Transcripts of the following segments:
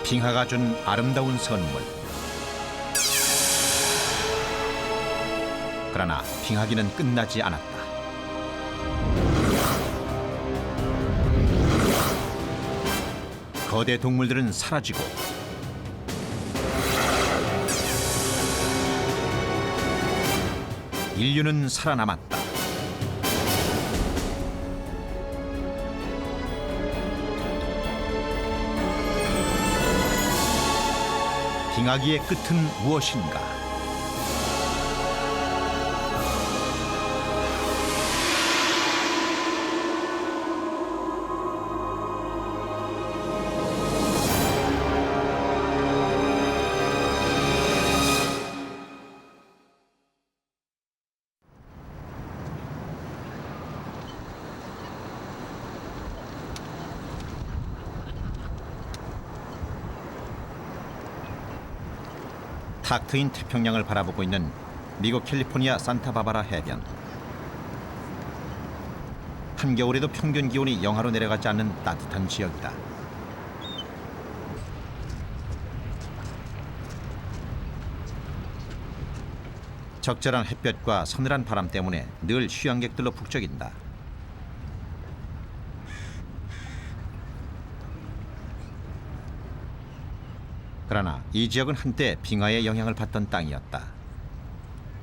빙하가 준 아름다운 선물. 그러나 빙하기는 끝나지 않았다. 거대 동물들은 사라지고 인류는 살아남았다. 빙하기의 끝은 무엇인가? 탁 트인 태평양을 바라보고 있는 미국 캘리포니아 산타바바라 해변. 한겨울에도 평균 기온이 영하로 내려가지 않는 따뜻한 지역이다. 적절한 햇볕과 서늘한 바람 때문에 늘 휴양객들로 북적인다. 그러나 이 지역은 한때 빙하의 영향을 받던 땅이었다.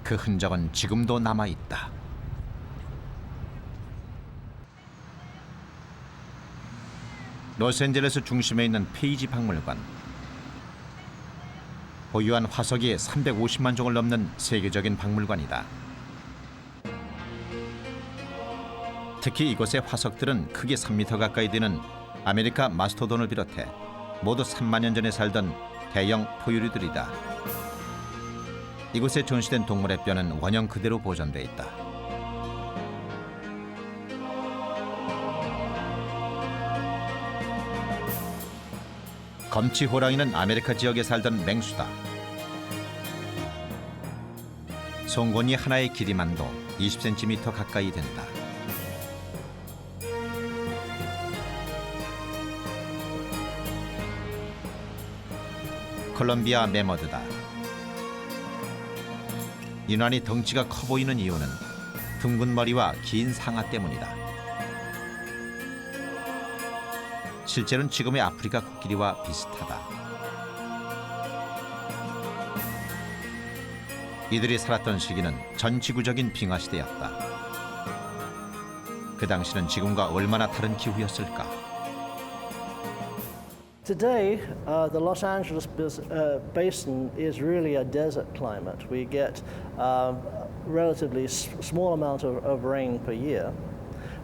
그 흔적은 지금도 남아있다. 로스앤젤레스 중심에 있는 페이지 박물관. 보유한 화석이 350만 종을 넘는 세계적인 박물관이다. 특히 이곳의 화석들은 크기 3m 가까이 되는 아메리카 마스토돈을 비롯해 모두 3만 년 전에 살던 대형 포유류들이다. 이곳에 전시된 동물의 뼈는 원형 그대로 보존돼 있다. 검치호랑이는 아메리카 지역에 살던 맹수다. 송곳니 하나의 길이만도 20cm 가까이 된다. 콜롬비아 매머드다. 유난히 덩치가 커 보이는 이유는 둥근 머리와 긴 상아 때문이다. 실제로는 지금의 아프리카 코끼리와 비슷하다. 이들이 살았던 시기는 전 지구적인 빙하 시대였다. 그 당시는 지금과 얼마나 다른 기후였을까? Today, the Los Angeles basin is really a desert climate. We get relatively small amount of rain per year.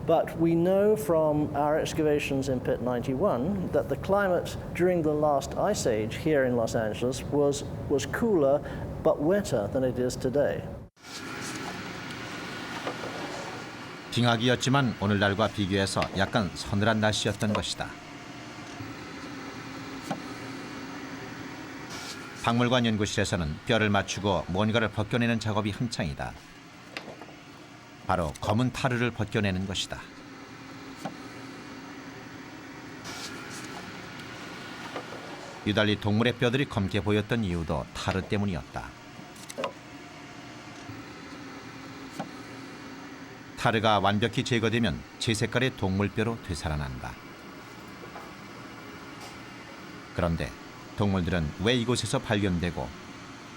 But we know from our excavations in Pit 91 that the climate during the last ice age here in Los Angeles was cooler but wetter than it is today. 빙하기였지만 오늘날과 비교해서 약간 서늘한 날씨였던 것이다. 박물관 연구실에서는 뼈를 맞추고 뭔가를 벗겨내는 작업이 한창이다. 바로 검은 타르를 벗겨내는 것이다. 유달리 동물의 뼈들이 검게 보였던 이유도 타르 때문이었다. 타르가 완벽히 제거되면 제 색깔의 동물뼈로 되살아난다. 그런데 동물들은 왜 이곳에서 발견되고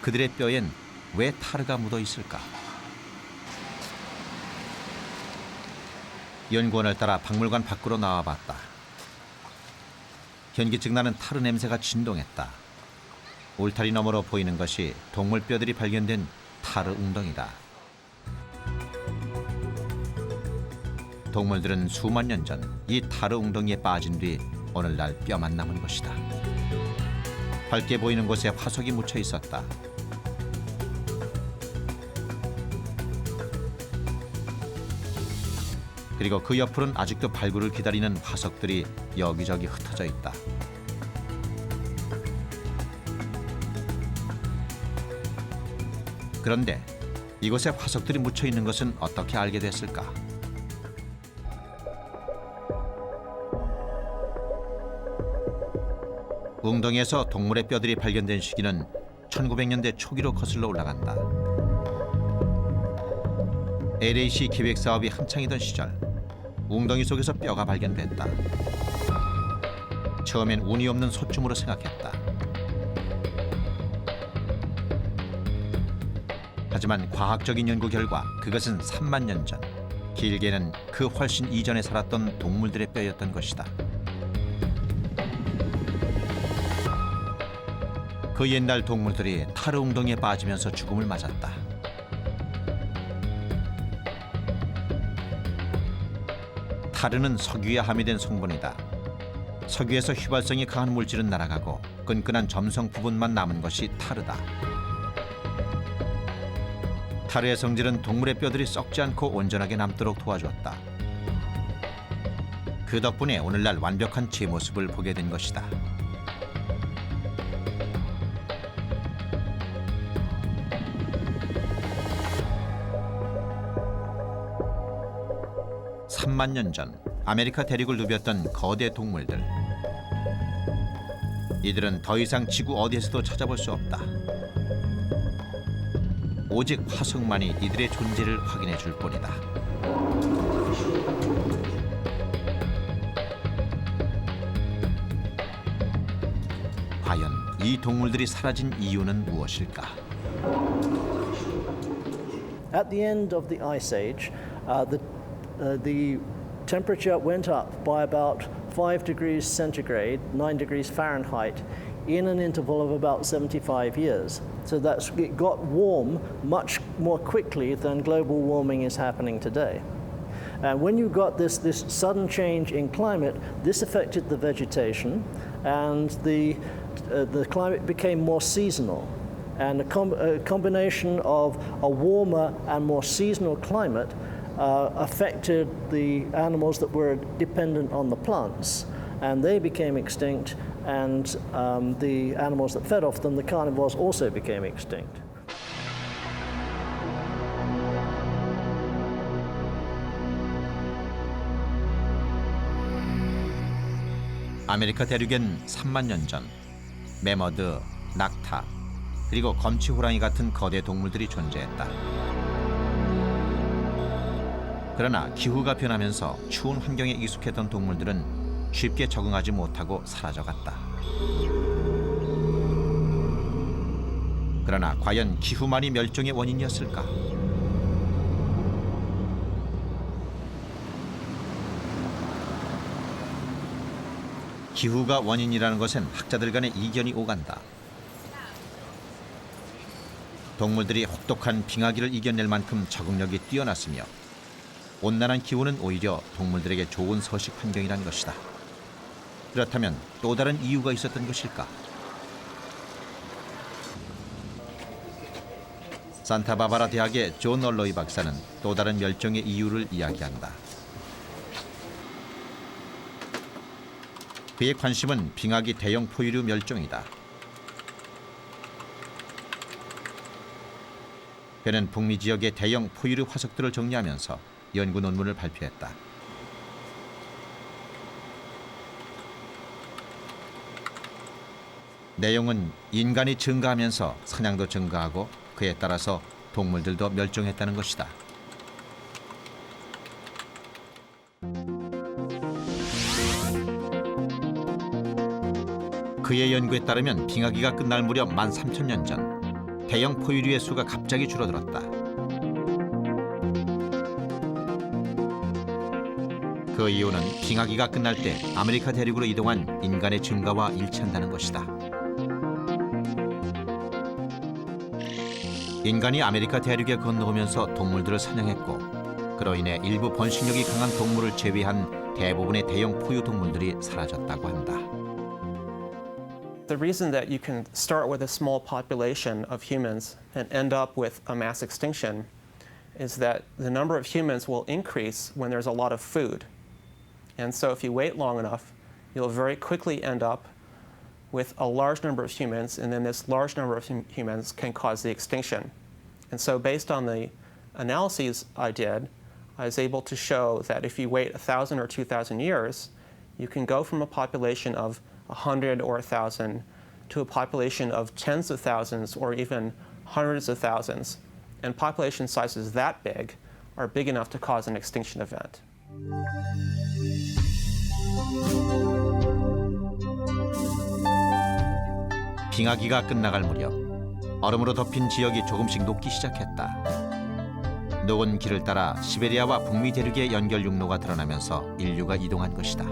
그들의 뼈엔 왜 타르가 묻어 있을까? 연구원을 따라 박물관 밖으로 나와봤다. 현기증 나는 타르 냄새가 진동했다. 울타리 너머로 보이는 것이 동물 뼈들이 발견된 타르 웅덩이다. 동물들은 수만 년 전 이 타르 웅덩이에 빠진 뒤 오늘날 뼈만 남은 것이다. 밝게 보이는 곳에 화석이 묻혀 있었다. 그리고 그 옆으로는 아직도 발굴을 기다리는 화석들이 여기저기 흩어져 있다. 그런데 이곳에 화석들이 묻혀 있는 것은 어떻게 알게 됐을까? 웅덩이에서 동물의 뼈들이 발견된 시기는 1900년대 초기로 거슬러 올라간다. LAC 기획 사업이 한창이던 시절 웅덩이 속에서 뼈가 발견됐다. 처음엔 운이 없는 소쯤으로 생각했다. 하지만 과학적인 연구 결과 그것은 3만 년 전, 길게는 그 훨씬 이전에 살았던 동물들의 뼈였던 것이다. 그 옛날 동물들이 타르 웅덩이에 빠지면서 죽음을 맞았다. 타르는 석유에 함유된 성분이다. 석유에서 휘발성이 강한 물질은 날아가고 끈끈한 점성 부분만 남은 것이 타르다. 타르의 성질은 동물의 뼈들이 썩지 않고 온전하게 남도록 도와주었다. 그 덕분에 오늘날 완벽한 제 모습을 보게 된 것이다. (3만 년 전) 아메리카 대륙을 누볐던 거대 동물들. 이들은 더 이상 지구 어디에서도 찾아볼 수 없다. 오직 화석만이 이들의 존재를 확인해 줄 뿐이다. 과연 이 동물들이 사라진 이유는 무엇일까? At the end of the Ice Age, the temperature went up by about 5 degrees centigrade, 9 degrees Fahrenheit, in an interval of about 75 years. So it got warm much more quickly than global warming is happening today. And when you got this sudden change in climate, this affected the vegetation, and the climate became more seasonal. And a combination of a warmer and more seasonal climate affected the animals that were dependent on the plants, and they became extinct, and the animals that fed off them, the carnivores, also became extinct. 아메리카 대륙엔 3만 년 전 매머드, 낙타, 그리고 검치 호랑이 같은 거대 동물들이 존재했다. 그러나 기후가 변하면서 추운 환경에 익숙했던 동물들은 쉽게 적응하지 못하고 사라져갔다. 그러나 과연 기후만이 멸종의 원인이었을까? 기후가 원인이라는 것엔 학자들 간의 이견이 오간다. 동물들이 혹독한 빙하기를 이겨낼 만큼 적응력이 뛰어났으며 온난한 기후는 오히려 동물들에게 좋은 서식 환경이란 것이다. 그렇다면 또 다른 이유가 있었던 것일까? 산타바바라 대학의 존 얼로이 박사는 또 다른 멸종의 이유를 이야기한다. 그의 관심은 빙하기 대형 포유류 멸종이다. 그는 북미 지역의 대형 포유류 화석들을 정리하면서 연구 논문을 발표했다. 내용은 인간이 증가하면서 사냥도 증가하고 그에 따라서 동물들도 멸종했다는 것이다. 그의 연구에 따르면 빙하기가 끝날 무렵 13,000년 전 대형 포유류의 수가 갑자기 줄어들었다. 그 이유는 빙하기가 끝날 때 아메리카 대륙으로 이동한 인간의 증가와 일치한다는 것이다. 인간이 아메리카 대륙에 건너오면서 동물들을 사냥했고 그로 인해 일부 번식력이 강한 동물을 제외한 대부분의 대형 포유 동물들이 사라졌다고 한다. The reason that you can start with a small population of humans and end up with a mass extinction is that the number of humans will increase when there's a lot of food. And so if you wait long enough, you'll very quickly end up with a large number of humans, and then this large number of humans can cause the extinction. And so based on the analyses I did, I was able to show that if you wait 1,000 or 2,000 years, you can go from a population of 100 or 1,000 to a population of tens of thousands or even hundreds of thousands. And population sizes that big are big enough to cause an extinction event. 빙하기가 끝나갈 무렵 얼음으로 덮인 지역이 조금씩 녹기 시작했다. 녹은 길을 따라 시베리아와 북미 대륙의 연결 육로가 드러나면서 인류가 이동한 것이다.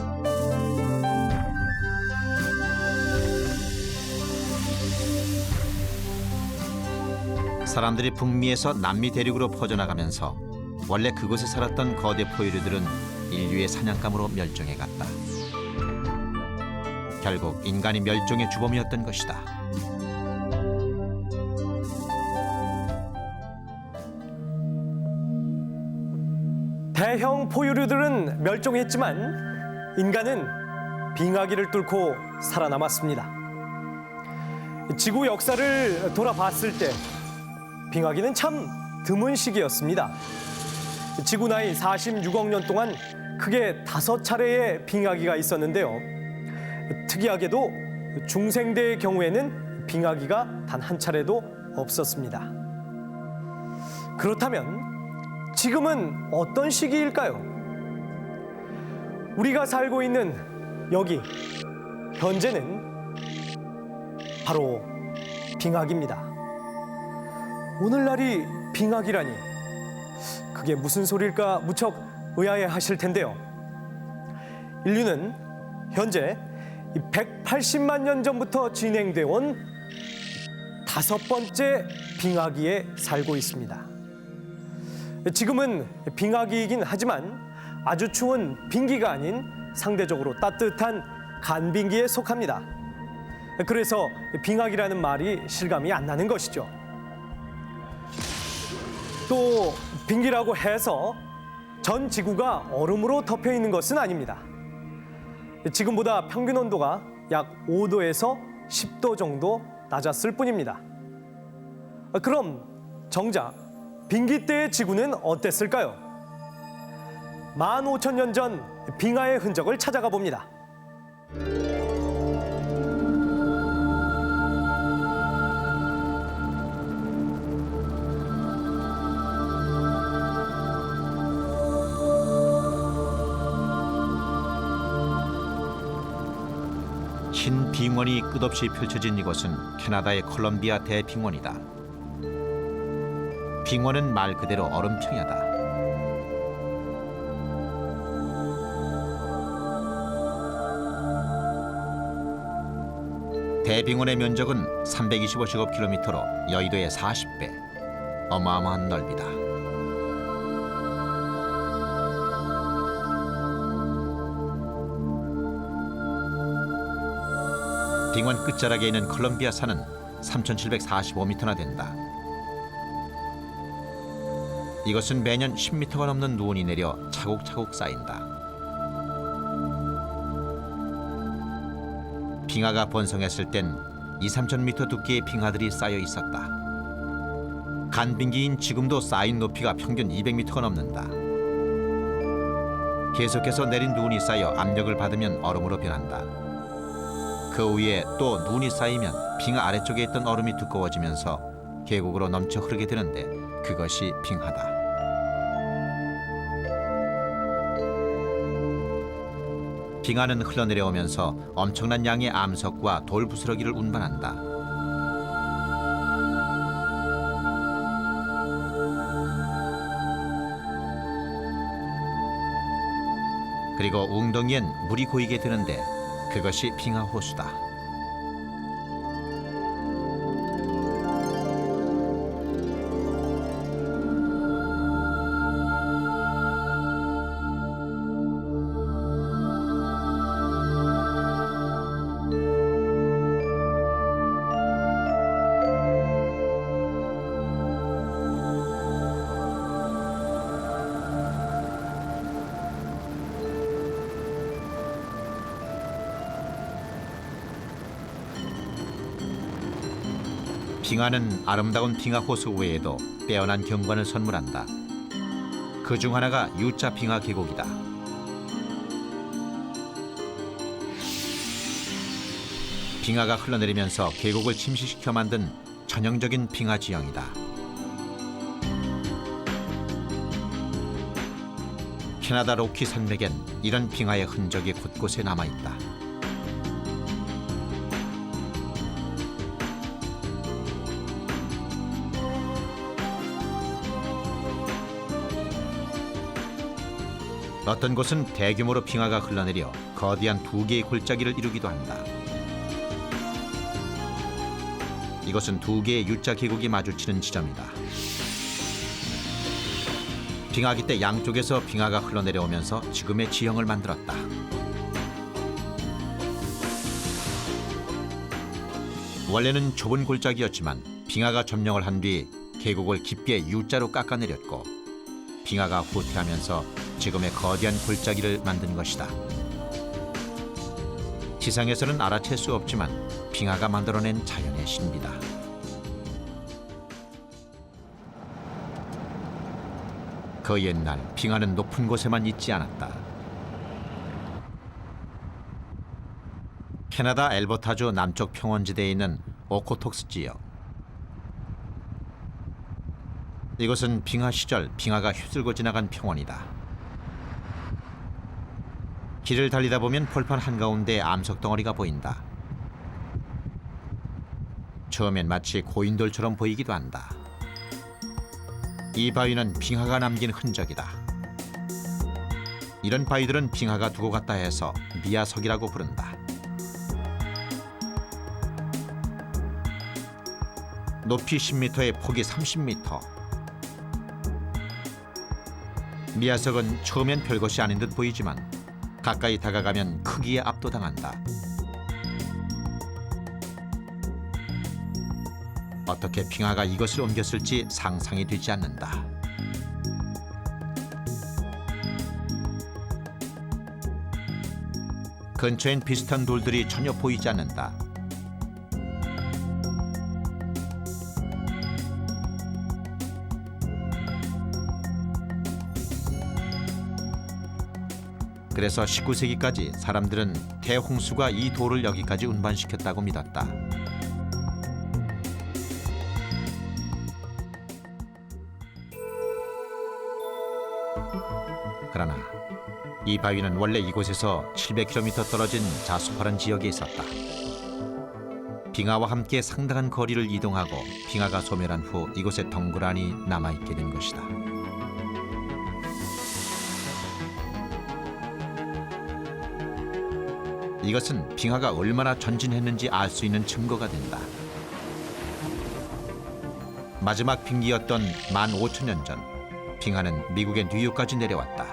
사람들이 북미에서 남미 대륙으로 퍼져나가면서 원래 그곳에 살았던 거대 포유류들은 인류의 사냥감으로 멸종해갔다. 결국 인간이 멸종의 주범이었던 것이다. 대형 포유류들은 멸종했지만 인간은 빙하기를 뚫고 살아남았습니다. 지구 역사를 돌아봤을 때 빙하기는 참 드문 시기였습니다. 지구 나이 46억 년 동안 크게 5차례의 빙하기가 있었는데요. 특이하게도 중생대의 경우에는 빙하기가 단 한 차례도 없었습니다. 그렇다면 지금은 어떤 시기일까요? 우리가 살고 있는 여기, 현재는 바로 빙하기입니다. 오늘날이 빙하기라니, 그게 무슨 소리일까 무척 의아해하실 텐데요. 인류는 현재 180만 년 전부터 진행돼 온 5번째 빙하기에 살고 있습니다. 지금은 빙하기이긴 하지만 아주 추운 빙기가 아닌 상대적으로 따뜻한 간빙기에 속합니다. 그래서 빙하기라는 말이 실감이 안 나는 것이죠. 또 빙기라고 해서 전 지구가 얼음으로 덮여 있는 것은 아닙니다. 지금보다 평균 온도가 약 5도에서 10도 정도 낮았을 뿐입니다. 그럼 정작 빙기 때의 지구는 어땠을까요? 15,000년 전 빙하의 흔적을 찾아가 봅니다. 흰 빙원이 끝없이 펼쳐진 이곳은 캐나다의 콜럼비아 대빙원이다. 빙원은 말 그대로 얼음평야다. 대빙원의 면적은 325제곱킬로미터로 여의도의 40배, 어마어마한 넓이다. 빙원 끝자락에 있는 콜럼비아 산은 3,745m나 된다. 이것은 매년 10m가 넘는 눈이 내려 차곡차곡 쌓인다. 빙하가 번성했을 땐 2~3,000m 두께의 빙하들이 쌓여 있었다. 간빙기인 지금도 쌓인 높이가 평균 200m가 넘는다. 계속해서 내린 눈이 쌓여 압력을 받으면 얼음으로 변한다. 그 위에 또 눈이 쌓이면 빙하 아래쪽에 있던 얼음이 두꺼워지면서 계곡으로 넘쳐 흐르게 되는데 그것이 빙하다. 빙하는 흘러내려오면서 엄청난 양의 암석과 돌 부스러기를 운반한다. 그리고 웅덩이엔 물이 고이게 되는데 그것이 빙하 호수다. 빙하는 아름다운 빙하 호수 외에도 빼어난 경관을 선물한다. 그중 하나가 U자 빙하 계곡이다. 빙하가 흘러내리면서 계곡을 침식시켜 만든 전형적인 빙하 지형이다. 캐나다 로키 산맥엔 이런 빙하의 흔적이 곳곳에 남아있다. 어떤 곳은 대규모로 빙하가 흘러내려 거대한 두 개의 골짜기를 이루기도 한다. 이곳은 두 개의 U자 계곡이 마주치는 지점이다. 빙하기 때 양쪽에서 빙하가 흘러내려오면서 지금의 지형을 만들었다. 원래는 좁은 골짜기였지만 빙하가 점령을 한 뒤 계곡을 깊게 U자로 깎아내렸고 빙하가 후퇴하면서 지금의 거대한 골짜기를 만든 것이다. 지상에서는 알아챌 수 없지만 빙하가 만들어낸 자연의 신비다. 그 옛날 빙하는 높은 곳에만 있지 않았다. 캐나다 엘버타주 남쪽 평원지대에 있는 오코톡스 지역. 이곳은 빙하 시절 빙하가 휩쓸고 지나간 평원이다. 길을 달리다 보면 벌판 한가운데 암석 덩어리가 보인다. 처음엔 마치 고인돌처럼 보이기도 한다. 이 바위는 빙하가 남긴 흔적이다. 이런 바위들은 빙하가 두고 갔다 해서 미야석이라고 부른다. 높이 10m에 폭이 30m. 미야석은 처음엔 별것이 아닌 듯 보이지만 가까이 다가가면 크기에 압도당한다. 어떻게 빙하가 이것을 옮겼을지 상상이 되지 않는다. 근처엔 비슷한 돌들이 전혀 보이지 않는다. 그래서 19세기까지 사람들은 대홍수가 이 돌을 여기까지 운반시켰다고 믿었다. 그러나 이 바위는 원래 이곳에서 700km 떨어진 자수파란 지역에 있었다. 빙하와 함께 상당한 거리를 이동하고 빙하가 소멸한 후 이곳에 덩그러니 남아있게 된 것이다. 이것은 빙하가 얼마나 전진했는지 알 수 있는 증거가 된다. 마지막 빙기였던 15,000년 전, 빙하는 미국의 뉴욕까지 내려왔다.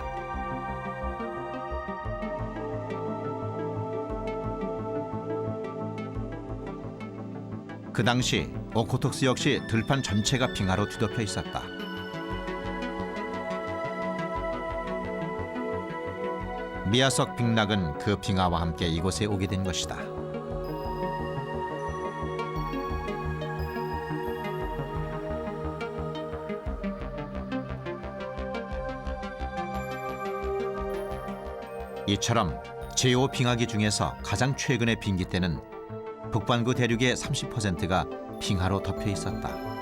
그 당시 오코톡스 역시 들판 전체가 빙하로 뒤덮여 있었다. 미야석 빙락은 그 빙하와 함께 이곳에 오게 된 것이다. 이처럼 제5 빙하기 중에서 가장 최근의 빙기 때는 북반구 대륙의 30%가 빙하로 덮여 있었다.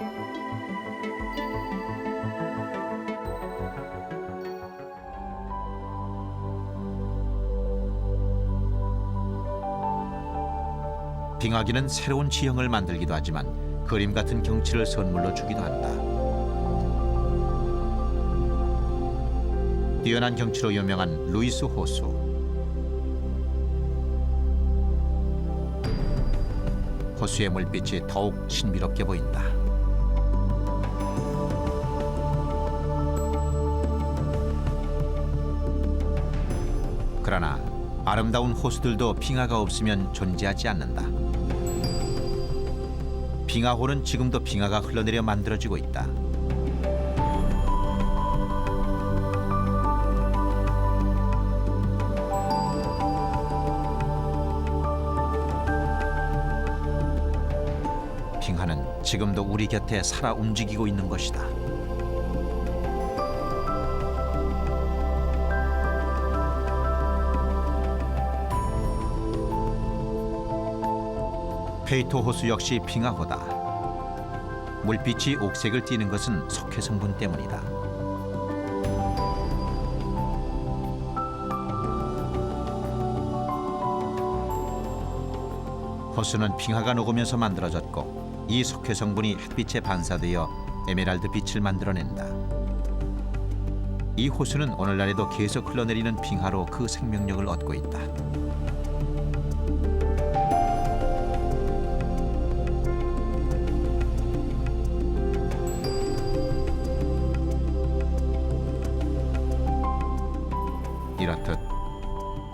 빙하기는 새로운 지형을 만들기도 하지만 그림 같은 경치를 선물로 주기도 한다. 뛰어난 경치로 유명한 루이스 호수. 호수의 물빛이 더욱 신비롭게 보인다. 그러나 아름다운 호수들도 빙하가 없으면 존재하지 않는다. 빙하호는 지금도 빙하가 흘러내려 만들어지고 있다. 빙하는 지금도 우리 곁에 살아 움직이고 있는 것이다. 페이토 호수 역시 빙하호다. 물빛이 옥색을 띠는 것은 석회 성분 때문이다. 호수는 빙하가 녹으면서 만들어졌고 이 석회 성분이 햇빛에 반사되어 에메랄드 빛을 만들어낸다. 이 호수는 오늘날에도 계속 흘러내리는 빙하로 그 생명력을 얻고 있다. 이렇듯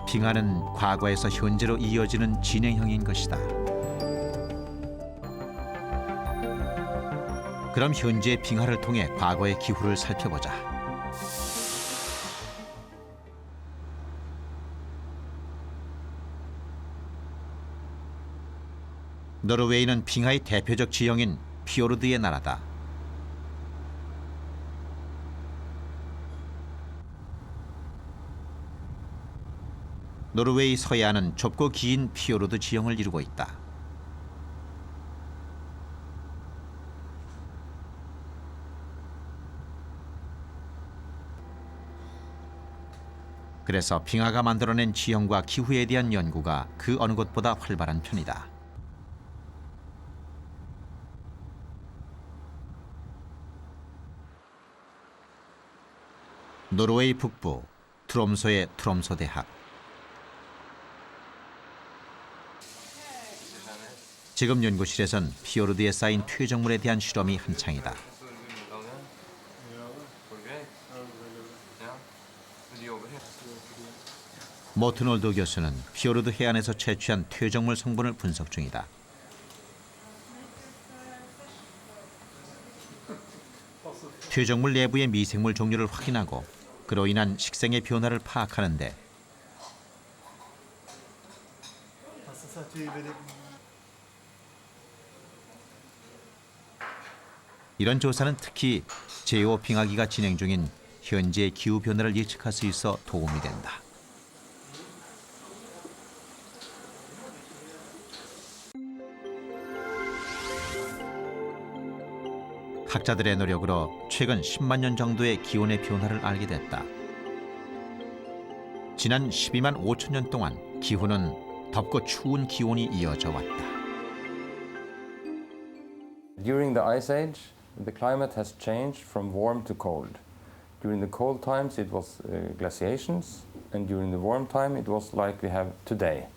빙하는 과거에서 현재로 이어지는 진행형인 것이다. 그럼 현재의 빙하를 통해 과거의 기후를 살펴보자. 노르웨이는 빙하의 대표적 지형인 피오르드의 나라다. 노르웨이 서해안은 좁고 긴 피오르드 지형을 이루고 있다. 그래서 빙하가 만들어낸 지형과 기후에 대한 연구가 그 어느 곳보다 활발한 편이다. 노르웨이 북부 트롬소의 트롬소 대학. 지금 연구실에선 피오르드에 쌓인 퇴적물에 대한 실험이 한창이다. 모트놀드 교수는 피오르드 해안에서 채취한 퇴적물 성분을 분석 중이다. 퇴적물 내부의 미생물 종류를 확인하고 그로 인한 식생의 변화를 파악하는데 이런 조사는 특히 제5 빙하기가 진행 중인 현재의 기후 변화를 예측할 수 있어 도움이 된다. 학자들의 노력으로 최근 10만 년 정도의 기온의 변화를 알게 됐다. 지난 12만 5천 년 동안 기후는 덥고 추운 기온이 이어져 왔다. During the Ice Age, the climate has changed from warm to cold. During the cold times it was glaciations, and during the warm time it was like we have today.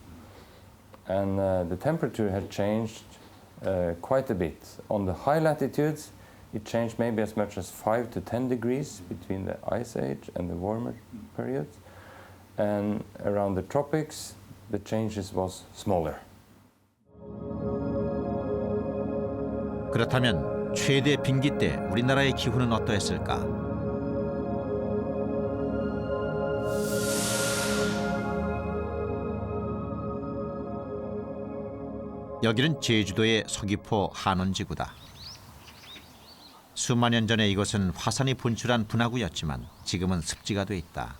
And the temperature had changed quite a bit. On the high latitudes it changed maybe as much as 5 to 10 degrees between the Ice Age and the warmer periods. And around the tropics the changes was smaller. 그렇다면 최대 빙기 때 우리나라의 기후는 어떠했을까? 여기는 제주도의 서귀포 한원지구다. 수만 년 전에 이곳은 화산이 분출한 분화구였지만 지금은 습지가 돼 있다.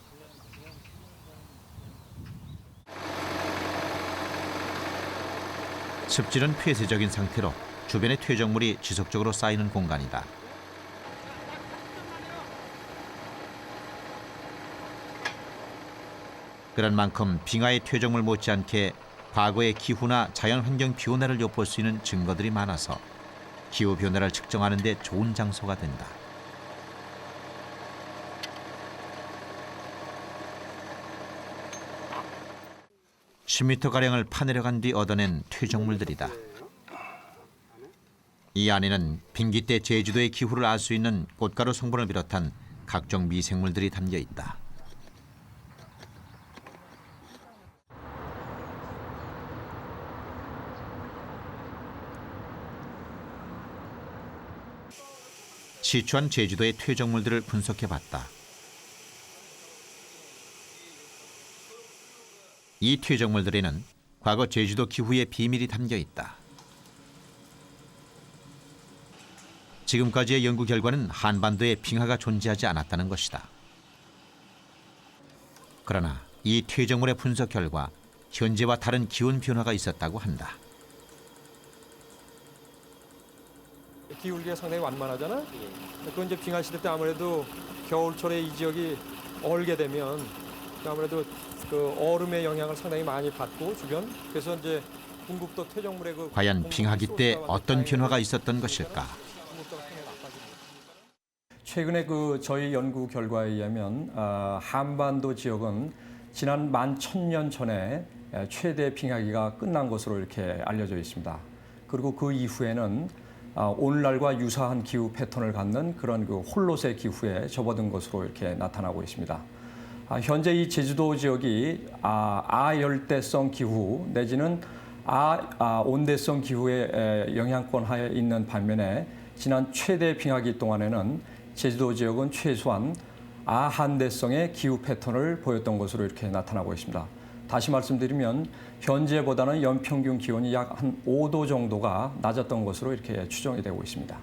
습지는 폐쇄적인 상태로 주변의 퇴적물이 지속적으로 쌓이는 공간이다. 그런 만큼 빙하의 퇴적물 못지않게 과거의 기후나 자연환경 변화를 엿볼 수 있는 증거들이 많아서 기후 변화를 측정하는 데 좋은 장소가 된다. (10m)가량을 파내려간 뒤 얻어낸 퇴적물들이다. 이 안에는 빙기 때 제주도의 기후를 알 수 있는 꽃가루 성분을 비롯한 각종 미생물들이 담겨 있다. 시추한 제주도의 퇴적물들을 분석해봤다. 이 퇴적물들에는 과거 제주도 기후의 비밀이 담겨 있다. 지금까지의 연구 결과는 한반도에 빙하가 존재하지 않았다는 것이다. 그러나 이 퇴적물의 분석 결과 현재와 다른 기온 변화가 있었다고 한다. 기울기가 상당히 완만하잖아. 그건 이제 빙하 시대 때 아무래도 겨울철에 이 지역이 얼게 되면 아무래도 그 얼음의 영향을 상당히 많이 받고 주변 그래서 이제 궁극도 퇴적물의 그 과연 빙하기 때 어떤 변화가 있었던 것일까? 최근에 저희 연구 결과에 의하면 한반도 지역은 지난 11,000년 전에 최대 빙하기가 끝난 것으로 이렇게 알려져 있습니다. 그리고 그 이후에는 오늘날과 유사한 기후 패턴을 갖는 그런 홀로세 기후에 접어든 것으로 이렇게 나타나고 있습니다. 현재 이 제주도 지역이 아열대성 기후 내지는 온대성 기후의 영향권 하에 있는 반면에 지난 최대 빙하기 동안에는 제주도 지역은 최소한 아한대성의 기후 패턴을 보였던 것으로 이렇게 나타나고 있습니다. 다시 말씀드리면 현재보다는 연평균 기온이 약 한 5도 정도가 낮았던 것으로 이렇게 추정이 되고 있습니다.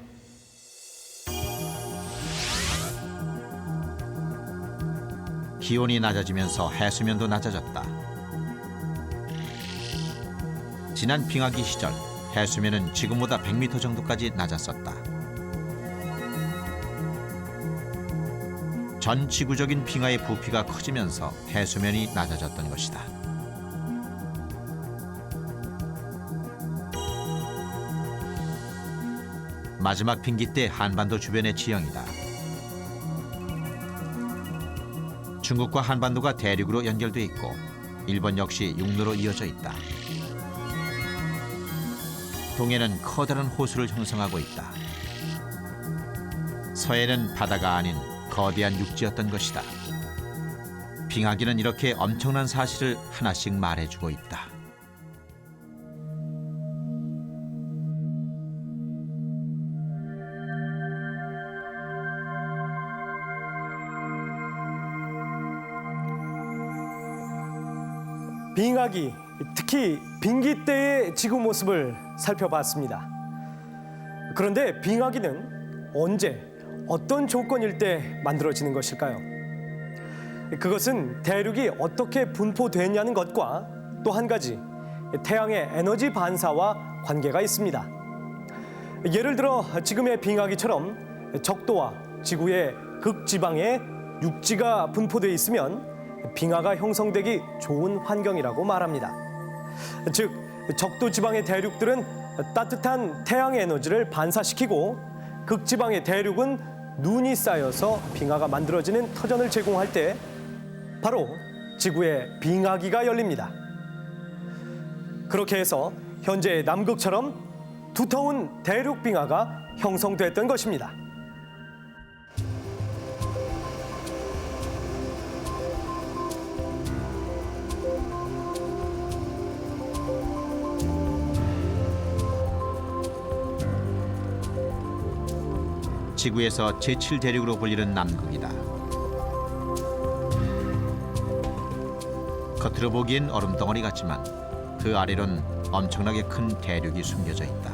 기온이 낮아지면서 해수면도 낮아졌다. 지난 빙하기 시절 해수면은 지금보다 100m 정도까지 낮았었다. 전 지구적인 빙하의 부피가 커지면서 해수면이 낮아졌던 것이다. 마지막 빙기 때 한반도 주변의 지형이다. 중국과 한반도가 대륙으로 연결돼 있고 일본 역시 육로로 이어져 있다. 동해는 커다란 호수를 형성하고 있다. 서해는 바다가 아닌 거대한 육지였던 것이다. 빙하기는 이렇게 엄청난 사실을 하나씩 말해주고 있다. 빙하기, 특히 빙기 때의 지구 모습을 살펴봤습니다. 그런데 빙하기는 언제, 어떤 조건일 때 만들어지는 것일까요? 그것은 대륙이 어떻게 분포됐냐는 것과 또 한 가지 태양의 에너지 반사와 관계가 있습니다. 예를 들어 지금의 빙하기처럼 적도와 지구의 극지방에 육지가 분포되어 있으면 빙하가 형성되기 좋은 환경이라고 말합니다. 즉, 적도 지방의 대륙들은 따뜻한 태양의 에너지를 반사시키고 극지방의 대륙은 눈이 쌓여서 빙하가 만들어지는 터전을 제공할 때 바로 지구의 빙하기가 열립니다. 그렇게 해서 현재의 남극처럼 두터운 대륙 빙하가 형성됐던 것입니다. 지구에서 제7대륙으로 불리는 남극이다. 겉으로 보기엔 얼음덩어리 같지만 그 아래론 엄청나게 큰 대륙이 숨겨져 있다.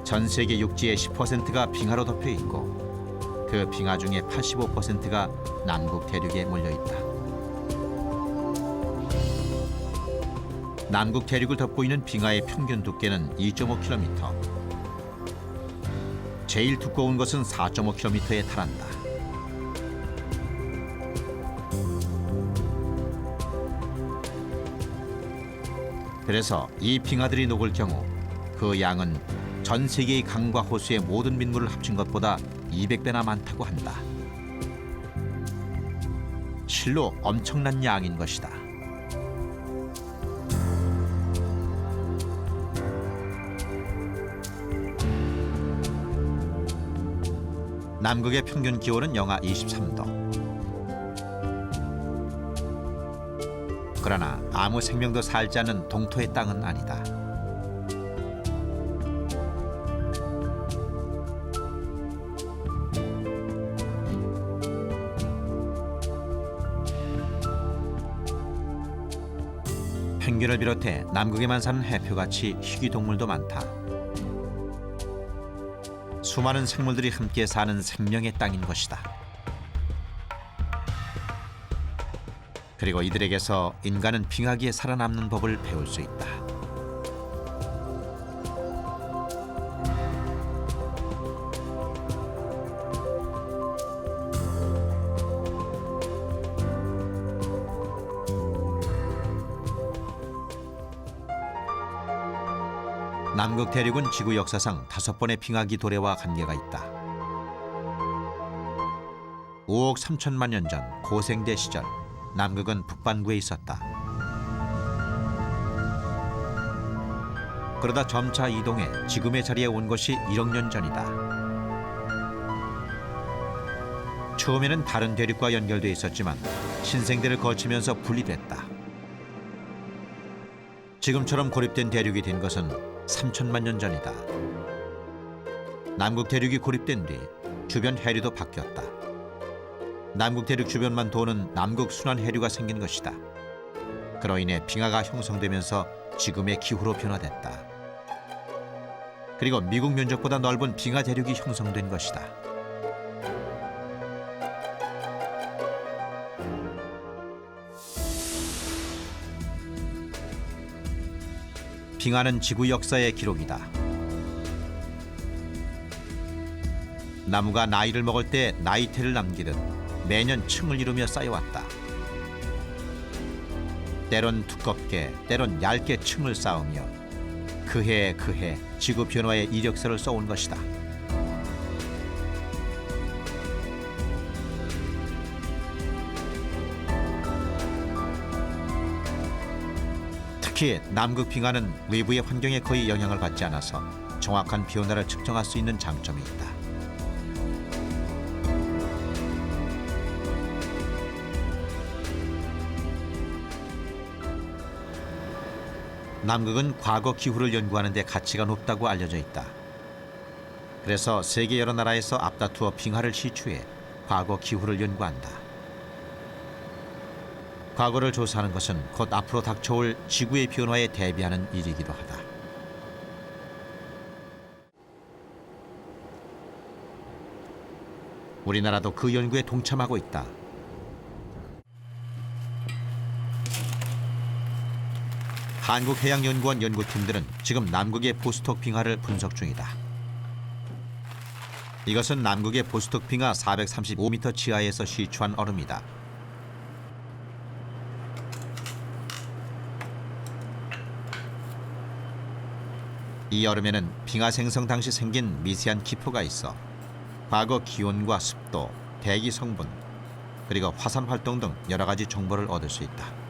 전 세계 육지의 10%가 빙하로 덮여 있고 그 빙하 중에 85%가 남극 대륙에 몰려 있다. 남극 대륙을 덮고 있는 빙하의 평균 두께는 2.5km. 제일 두꺼운 것은 4.5km에 달한다. 그래서 이 빙하들이 녹을 경우 그 양은 전 세계의 강과 호수의 모든 민물을 합친 것보다 200배나 많다고 한다. 실로 엄청난 양인 것이다. 남극의 평균 기온은 영하 23도. 그러나 아무 생명도 살지 않는 동토의 땅은 아니다. 펭귄을 비롯해 남극에만 사는 해표같이 희귀동물도 많다. 수많은 생물들이 함께 사는 생명의 땅인 것이다. 그리고 이들에게서 인간은 빙하기에 살아남는 법을 배울 수 있다. 남극 대륙은 지구 역사상 5번의 빙하기 도래와 관계가 있다. 5억 3천만 년 전 고생대 시절 남극은 북반구에 있었다. 그러다 점차 이동해 지금의 자리에 온 것이 1억 년 전이다. 처음에는 다른 대륙과 연결돼 있었지만 신생대를 거치면서 분리됐다. 지금처럼 고립된 대륙이 된 것은 3천만 년 전이다. 남극 대륙이 고립된 뒤 주변 해류도 바뀌었다. 남극 대륙 주변만 도는 남극 순환 해류가 생긴 것이다. 그로 인해 빙하가 형성되면서 지금의 기후로 변화됐다. 그리고 미국 면적보다 넓은 빙하 대륙이 형성된 것이다. 빙하는 지구 역사의 기록이다. 나무가 나이를 먹을 때 나이테를 남기듯 매년 층을 이루며 쌓여왔다. 때론 두껍게, 때론 얇게 층을 쌓으며 그해 그해 지구 변화의 이력서를 써온 것이다. 특히 남극 빙하는 외부의 환경에 거의 영향을 받지 않아서 정확한 변화를 측정할 수 있는 장점이 있다. 남극은 과거 기후를 연구하는 데 가치가 높다고 알려져 있다. 그래서 세계 여러 나라에서 앞다투어 빙하를 시추해 과거 기후를 연구한다. 과거를 조사하는 것은 곧 앞으로 닥쳐올 지구의 변화에 대비하는 일이기도 하다. 우리나라도 그 연구에 동참하고 있다. 한국해양연구원 연구팀들은 지금 남극의 보스톡 빙하를 분석 중이다. 이것은 남극의 보스톡 빙하 435m 지하에서 시추한 얼음이다. 이 얼음에는 빙하 생성 당시 생긴 미세한 기포가 있어 과거 기온과 습도, 대기 성분, 그리고 화산 활동 등 여러 가지 정보를 얻을 수 있다.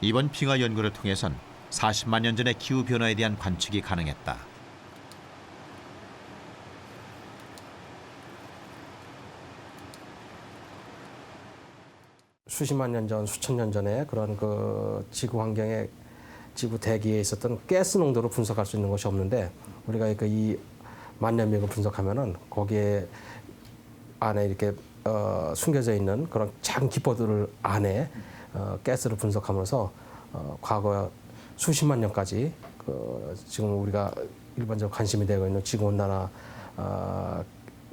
이번 빙하 연구를 통해선 40만 년 전의 기후 변화에 대한 관측이 가능했다. 수십만 년 전, 수천 년 전에 그런 그 지구 환경에 지구 대기에 있었던 가스 농도를 분석할 수 있는 것이 없는데 우리가 이 만년명을 분석하면은 거기에 안에 이렇게 숨겨져 있는 그런 작은 기포들 안에 가스를 분석하면서 과거 수십만 년까지 지금 우리가 일반적으로 관심이 되고 있는 지구 온난화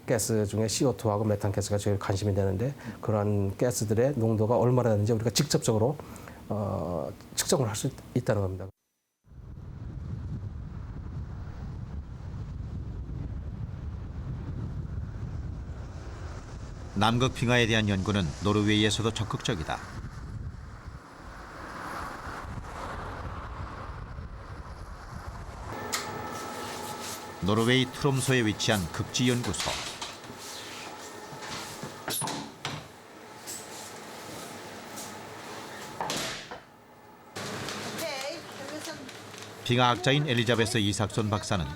가스 중에 CO2하고 메탄 가스가 제일 관심이 되는데 그러한 가스들의 농도가 얼마나 되는지 우리가 직접적으로 측정을 할 수 있다는 겁니다. 남극 빙하에 대한 연구는 노르웨이에서도 적극적이다. 노르웨이 트롬소에 위치한 극지연구소. 빙하학자인 엘리자베스 이삭손 박사는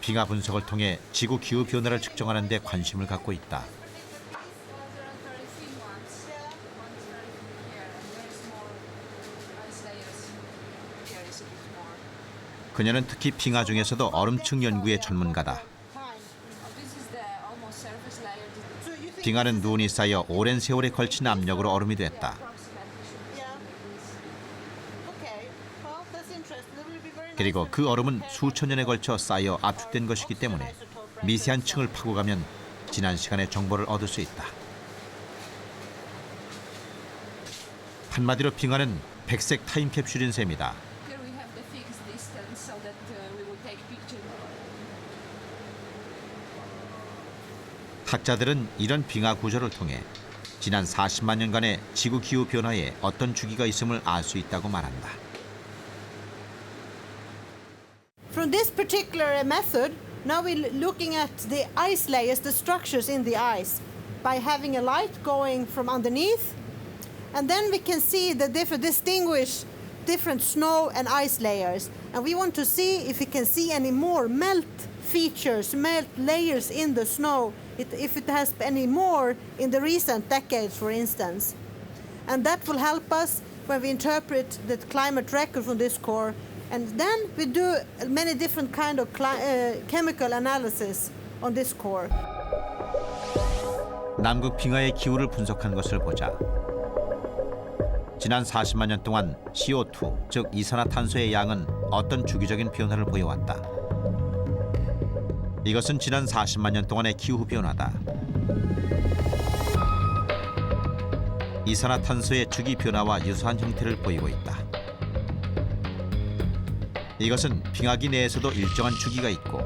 빙하 분석을 통해 지구 기후 변화를 측정하는 데 관심을 갖고 있다. 그녀는 특히 빙하 중에서도 얼음층 연구의 전문가다. 빙하는 눈이 쌓여 오랜 세월에 걸친 압력으로 얼음이 됐다. 그리고 그 얼음은 수천 년에 걸쳐 쌓여 압축된 것이기 때문에 미세한 층을 파고 가면 지난 시간의 정보를 얻을 수 있다. 한마디로 빙하는 백색 타임캡슐인 셈이다. Here we have the fixed distance so that we will take picture. 학자들은 이런 빙하 구조를 통해 지난 40만 년간의 지구 기후 변화에 어떤 주기가 있음을 알 수 있다고 말한다. From this particular method, now we're looking at the ice layers, the structures in the ice, by having a light going from underneath, and then we can see the distinguish different snow and ice layers. And we want to see if we can see any more melt features, melt layers in the snow, if it has any more in the recent decades, for instance. And that will help us when we interpret the climate record from this core. And then we do many different kind of chemical analysis on this core. 남극 빙하의 기후를 분석한 것을 보자. 지난 40만 년 동안 CO2, 즉 이산화탄소의 양은 어떤 주기적인 변화를 보여왔다. 이것은 지난 40만 년 동안의 기후 변화다. 이산화탄소의 주기 변화와 유사한 형태를 보이고 있다. 이것은 빙하기 내에서도 일정한 주기가 있고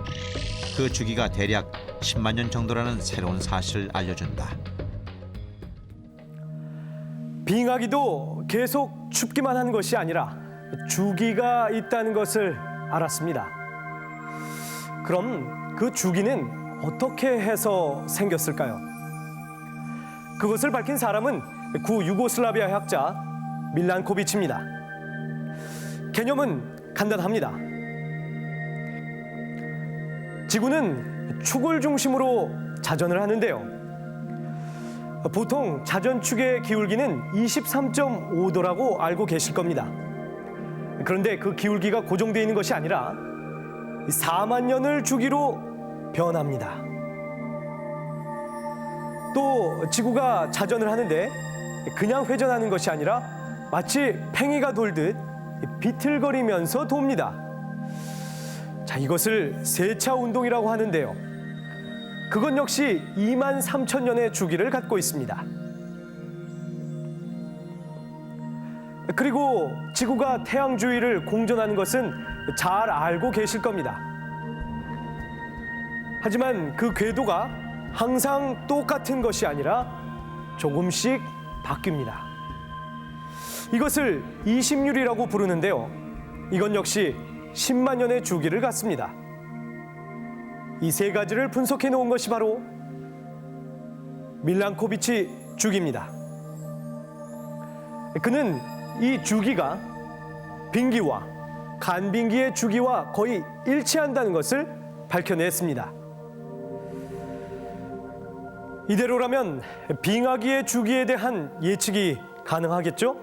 그 주기가 대략 10만 년 정도라는 새로운 사실을 알려준다. 빙하기도 계속 춥기만 한 것이 아니라 주기가 있다는 것을 알았습니다. 그럼 그 주기는 어떻게 해서 생겼을까요? 그것을 밝힌 사람은 구 유고슬라비아 학자 밀란코비치입니다. 개념은 간단합니다. 지구는 축을 중심으로 자전을 하는데요. 보통 자전축의 기울기는 23.5도라고 알고 계실 겁니다. 그런데 그 기울기가 고정되어 있는 것이 아니라 4만 년을 주기로 변합니다. 또 지구가 자전을 하는데 그냥 회전하는 것이 아니라 마치 팽이가 돌듯 비틀거리면서 돕니다. 자, 이것을 세차 운동이라고 하는데요. 그건 역시 2만 3천 년의 주기를 갖고 있습니다. 그리고 지구가 태양 주위를 공전하는 것은 잘 알고 계실 겁니다. 하지만 그 궤도가 항상 똑같은 것이 아니라 조금씩 바뀝니다. 이것을 이심률이라고 부르는데요. 이건 역시 10만 년의 주기를 갖습니다. 이 세 가지를 분석해 놓은 것이 바로 밀란코비치 주기입니다. 그는 이 주기가 빙기와 간빙기의 주기와 거의 일치한다는 것을 밝혀냈습니다. 이대로라면 빙하기의 주기에 대한 예측이 가능하겠죠?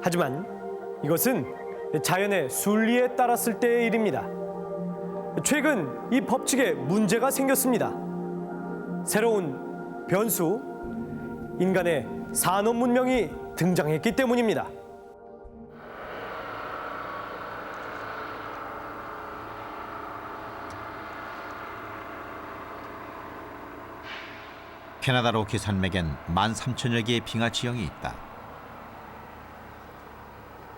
하지만 이것은 자연의 순리에 따랐을 때의 일입니다. 최근 이 법칙에 문제가 생겼습니다. 새로운 변수, 인간의 산업 문명이 등장했기 때문입니다. 캐나다 로키 산맥엔 13,000여 개의 빙하 지형이 있다.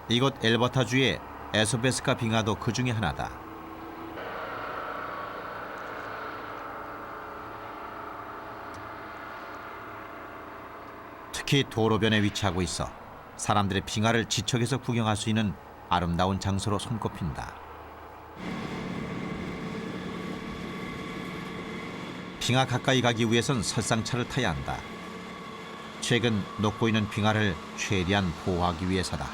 이곳 엘버타주의 에소베스카 빙하도 그 중에 하나다. 특히 도로변에 위치하고 있어 사람들의 빙하를 지척에서 구경할 수 있는 아름다운 장소로 손꼽힌다. 빙하 가까이 가기 위해선 설상차를 타야 한다. 최근 녹고 있는 빙하를 최대한 보호하기 위해서다.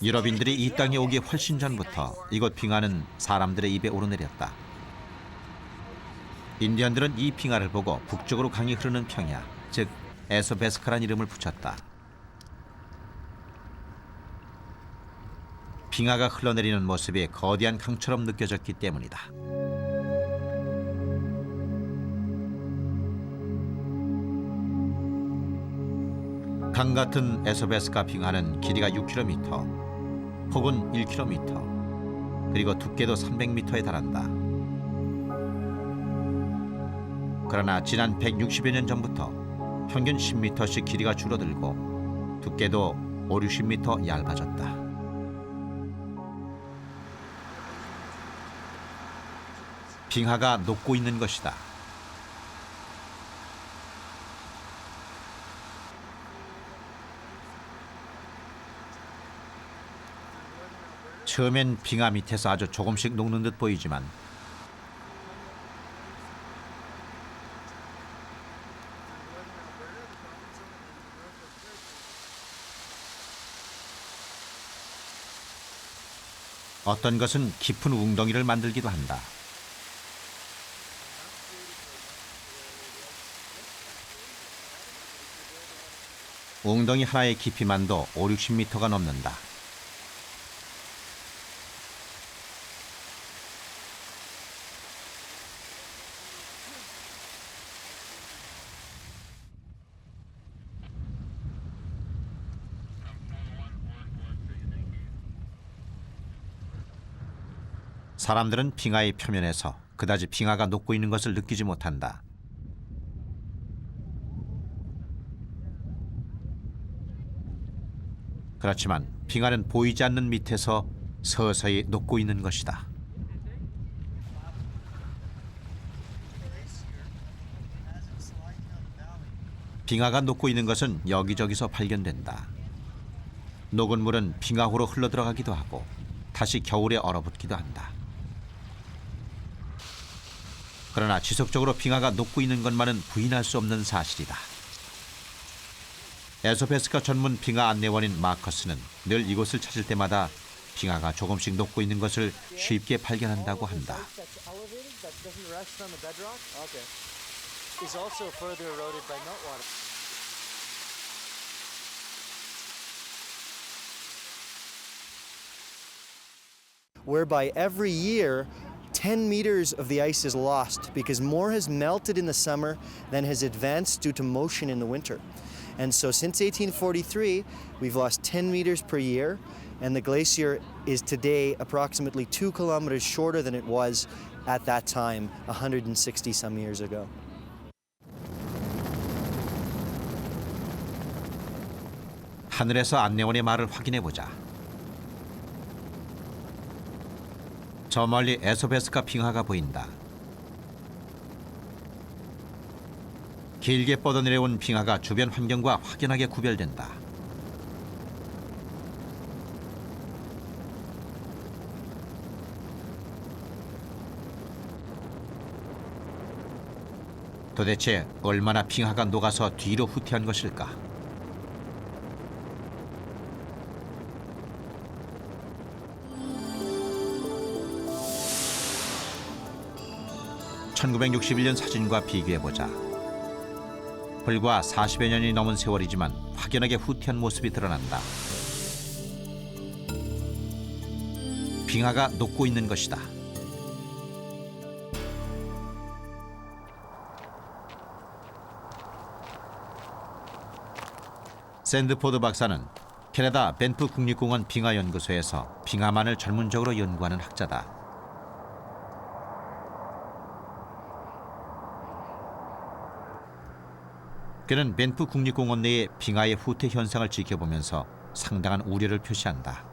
유럽인들이 이 땅에 오기 훨씬 전부터 이곳 빙하는 사람들의 입에 오르내렸다. 인디언들은 이 빙하를 보고 북쪽으로 강이 흐르는 평야, 즉 에소베스카란 이름을 붙였다. 빙하가 흘러내리는 모습이 거대한 강처럼 느껴졌기 때문이다. 강 같은 에소베스카 빙하는 길이가 6km, 폭은 1km, 그리고 두께도 300m에 달한다. 그러나 지난 160여 년 전부터 평균 10m씩 길이가 줄어들고 두께도 5, 60m 얇아졌다. 빙하가 녹고 있는 것이다. 처음엔 빙하 밑에서 아주 조금씩 녹는 듯 보이지만 어떤 것은 깊은 웅덩이를 만들기도 한다. 웅덩이 하나의 깊이만도 5, 60m가 넘는다. 사람들은 빙하의 표면에서 그다지 빙하가 녹고 있는 것을 느끼지 못한다. 그렇지만 빙하는 보이지 않는 밑에서 서서히 녹고 있는 것이다. 빙하가 녹고 있는 것은 여기저기서 발견된다. 녹은 물은 빙하호로 흘러들어가기도 하고 다시 겨울에 얼어붙기도 한다. 그러나 지속적으로 빙하가 녹고 있는 것만은 부인할 수 없는 사실이다. 에소베스카 전문 빙하 안내원인 마커스는 늘 이곳을 찾을 때마다 빙하가 조금씩 녹고 있는 것을 쉽게 발견한다고 한다. Whereby every year 10 meters of the ice is lost because more has melted in the summer than has advanced due to motion in the winter. And so since 1843, we've lost 10 meters per year, and the glacier is today approximately 2 kilometers shorter than it was at that time, 160 some years ago. 하늘에서 안내원의 말을 확인해 보자. 저 멀리 에소베스카 빙하가 보인다. 길게 뻗어내려온 빙하가 주변 환경과 확연하게 구별된다. 도대체 얼마나 빙하가 녹아서 뒤로 후퇴한 것일까? (1961년) 사진과 비교해보자. 불과 40여 년이 넘은 세월이지만 확연하게 후퇴한 모습이 드러난다. 빙하가 녹고 있는 것이다. 샌드포드 박사는 캐나다 밴프 국립공원 빙하연구소에서 빙하만을 전문적으로 연구하는 학자다. 그는 밴프 국립공원 내의 빙하의 후퇴 현상을 지켜보면서 상당한 우려를 표시한다.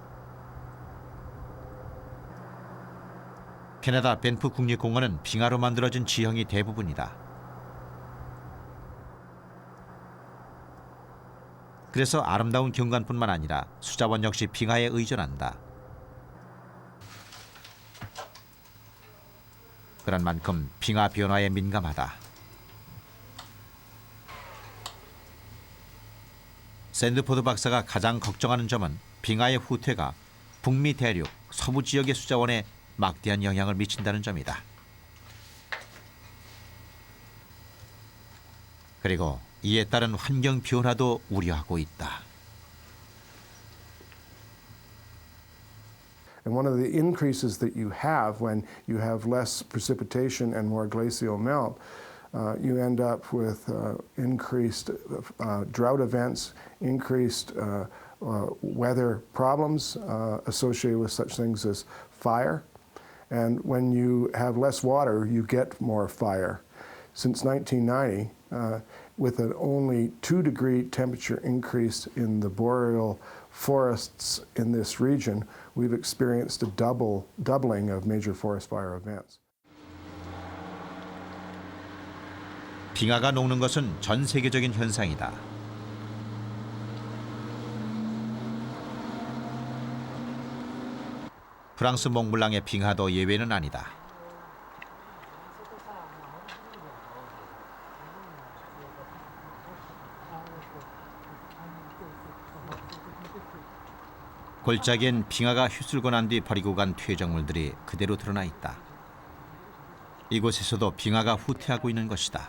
캐나다 밴프 국립공원은 빙하로 만들어진 지형이 대부분이다. 그래서 아름다운 경관뿐만 아니라 수자원 역시 빙하에 의존한다. 그런 만큼 빙하 변화에 민감하다. 샌드포드 박사가 가장 걱정하는 점은 빙하의 후퇴가 북미 대륙 서부 지역의 수자원에 막대한 영향을 미친다는 점이다. 그리고 이에 따른 환경 변화도 우려하고 있다. And one of the increases that you have when you have less precipitation and more glacial melt, you end up with increased drought events, increased weather problems associated with such things as fire. And when you have less water, you get more fire. Since 1990, with an only 2-degree temperature increase in the boreal forests in this region, we've experienced a doubling of major forest fire events. 빙하가 녹는 것은 전 세계적인 현상이다. 프랑스 몽블랑의 빙하도 예외는 아니다. 골짜기엔 빙하가 휩쓸고 난 뒤 버리고 간 퇴적물들이 그대로 드러나 있다. 이곳에서도 빙하가 후퇴하고 있는 것이다.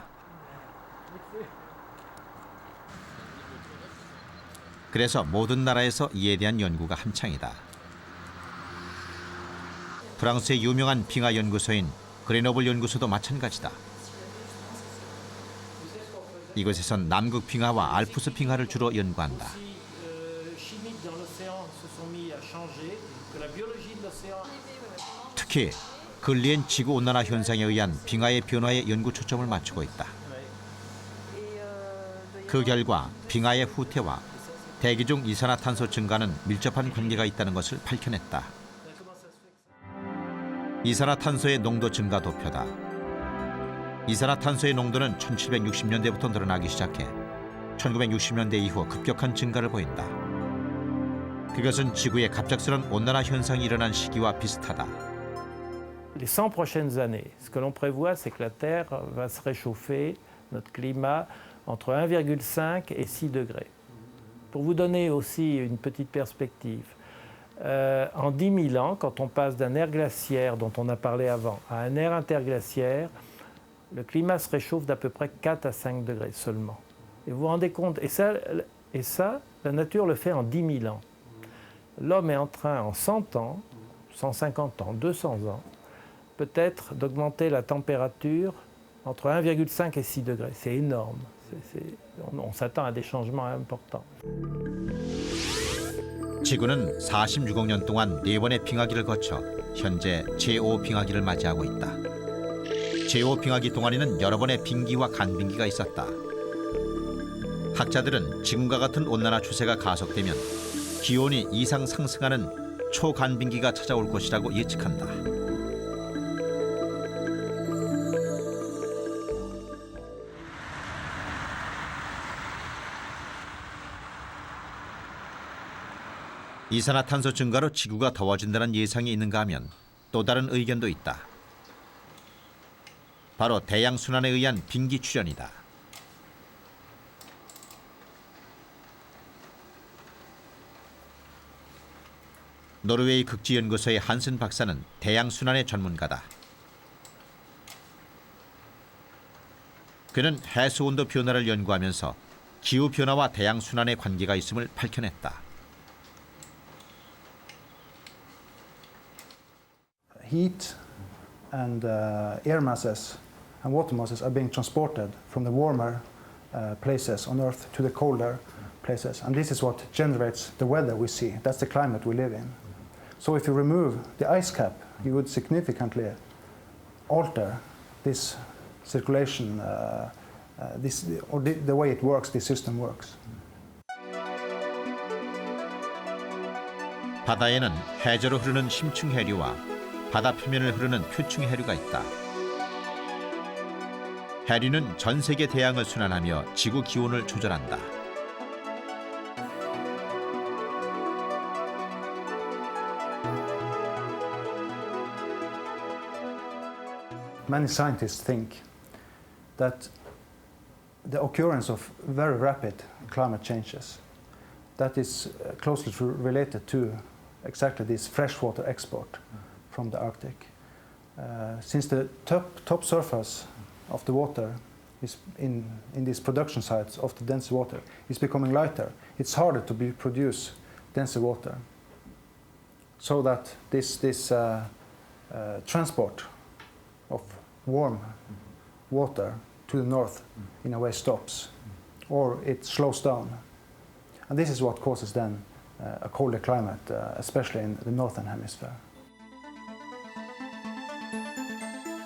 그래서 모든 나라에서 이에 대한 연구가 한창이다. 프랑스의 유명한 빙하 연구소인 그레노블 연구소도 마찬가지다. 이곳에선 남극 빙하와 알프스 빙하를 주로 연구한다. 특히 근리엔 지구온난화 현상에 의한 빙하의 변화에 연구 초점을 맞추고 있다. 그 결과 빙하의 후퇴와 대기 중 이산화탄소 증가는 밀접한 관계가 있다는 것을 밝혀냈다. 이산화탄소의 농도 증가 도표다. 이산화탄소의 농도는 1760년대부터 늘어나기 시작해 1960년대 이후 급격한 증가를 보인다. 그것은 지구의 갑작스런 온난화 현상이 일어난 시기와 비슷하다. Les 100 prochaines années, ce que l'on prévoit, c'est que la Terre va se réchauffer, notre climat, entre 1,5 et 6 degrés. Pour vous donner aussi une petite perspective, en 10 000 ans, quand on passe d'un air glaciaire dont on a parlé avant à un air interglaciaire, le climat se réchauffe d'à peu près 4 à 5 degrés seulement. Et vous vous rendez compte, et ça, la nature le fait en 10 000 ans. L'homme est en train, en 100 ans, 150 ans, 200 ans, peut-être d'augmenter la température entre 1,5 et 6 degrés. C'est énorme. On s'attend à des changements importants. 지구는 46억 년 동안 4번의 빙하기를 거쳐 현재 제5 빙하기를 맞이하고 있다. 제5 빙하기 동안에는 여러 번의 빙기와 간빙기가 있었다. 학자들은 지금과 같은 온난화 추세가 가속되면 기온이 이상 상승하는 초간빙기가 찾아올 것이라고 예측한다. 이산화탄소 증가로 지구가 더워진다는 예상이 있는가 하면 또 다른 의견도 있다. 바로 대양순환에 의한 빙기 출현이다. 노르웨이 극지연구소의 한슨 박사는 대양순환의 전문가다. 그는 해수온도 변화를 연구하면서 기후변화와 대양순환의 관계가 있음을 밝혀냈다. Heat and air masses and water masses are being transported from the warmer places on Earth to the colder places. And this is what generates the weather we see. That's the climate we live in. So if you remove the ice cap, you would significantly alter this circulation, the way it works, this system works. 바다에는 해저로 흐르는 심층 해류와 바다 표면을 흐르는 표층 해류가 있다. 해류는 전 세계 대양을 순환하며 지구 기온을 조절한다. Many scientists think that the occurrence of very rapid climate changes that is closely related to exactly this freshwater export from the Arctic. Since the top surface of the water is in these production sites of the dense water is becoming lighter, it's harder to produce denser water. so that this transport of warm water to the north in a way stops, or it slows down. And this is what causes then a colder climate, especially in the northern hemisphere.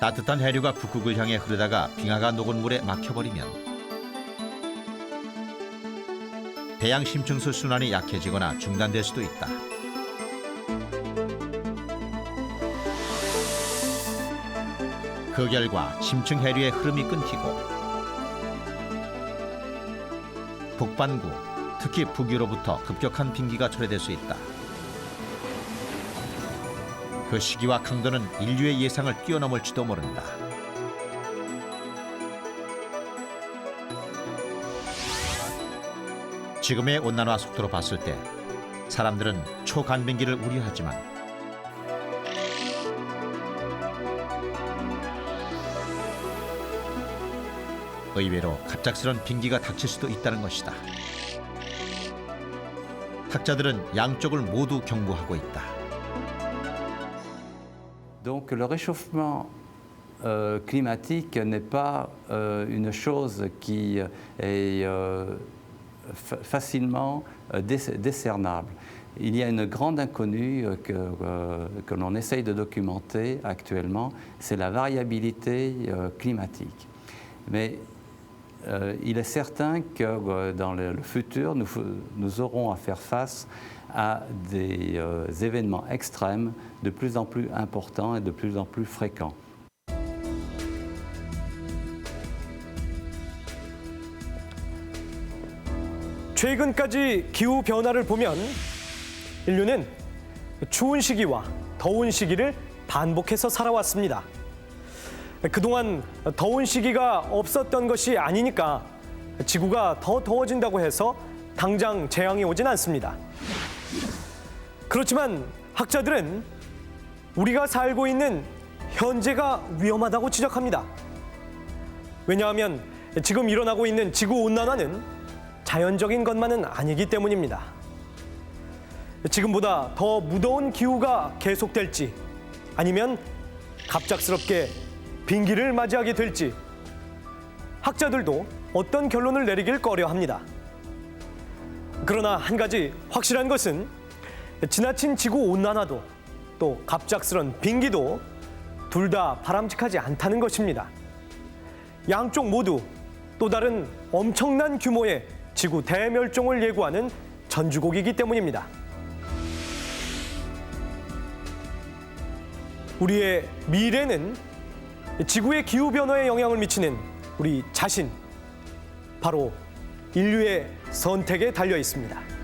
따뜻한 해류가 북극을 향해 흐르다가 빙하가 녹은 물에 막혀버리면 대양 심층수 순환이 약해지거나 중단될 수도 있다. 그 결과 심층 해류의 흐름이 끊기고 북반구, 특히 북유로부터 급격한 빙기가 초래될 수 있다. 그 시기와 강도는 인류의 예상을 뛰어넘을지도 모른다. 지금의 온난화 속도로 봤을 때 사람들은 초간빙기를 우려하지만 의외로 갑작스런 빙기가 닥칠 수도 있다는 것이다. 학자들은 양쪽을 모두 경고하고 있다. Donc le réchauffement climatique n'est pas une chose qui est facilement décernable. Il y a une grande inconnue que l'on essaye de documenter actuellement, c'est la variabilité climatique. Mais il est certain que dans le futur, nous aurons à faire face à des événements extrêmes de plus en plus importants et de plus en plus fréquents. 최근까지 기후 변화를 보면 인류는 추운 시기와 더운 시기를 반복해서 살아왔습니다. 그동안 더운 시기가 없었던 것이 아니니까 지구가 더 더워진다고 해서 당장 재앙이 오진 않습니다. 그렇지만 학자들은 우리가 살고 있는 현재가 위험하다고 지적합니다. 왜냐하면 지금 일어나고 있는 지구온난화는 자연적인 것만은 아니기 때문입니다. 지금보다 더 무더운 기후가 계속될지 아니면 갑작스럽게 빙기를 맞이하게 될지 학자들도 어떤 결론을 내리길 꺼려합니다. 그러나 한 가지 확실한 것은 지나친 지구온난화도 또 갑작스런 빙기도 둘 다 바람직하지 않다는 것입니다. 양쪽 모두 또 다른 엄청난 규모의 지구 대멸종을 예고하는 전주곡이기 때문입니다. 우리의 미래는 지구의 기후변화에 영향을 미치는 우리 자신, 바로 인류의 선택에 달려 있습니다.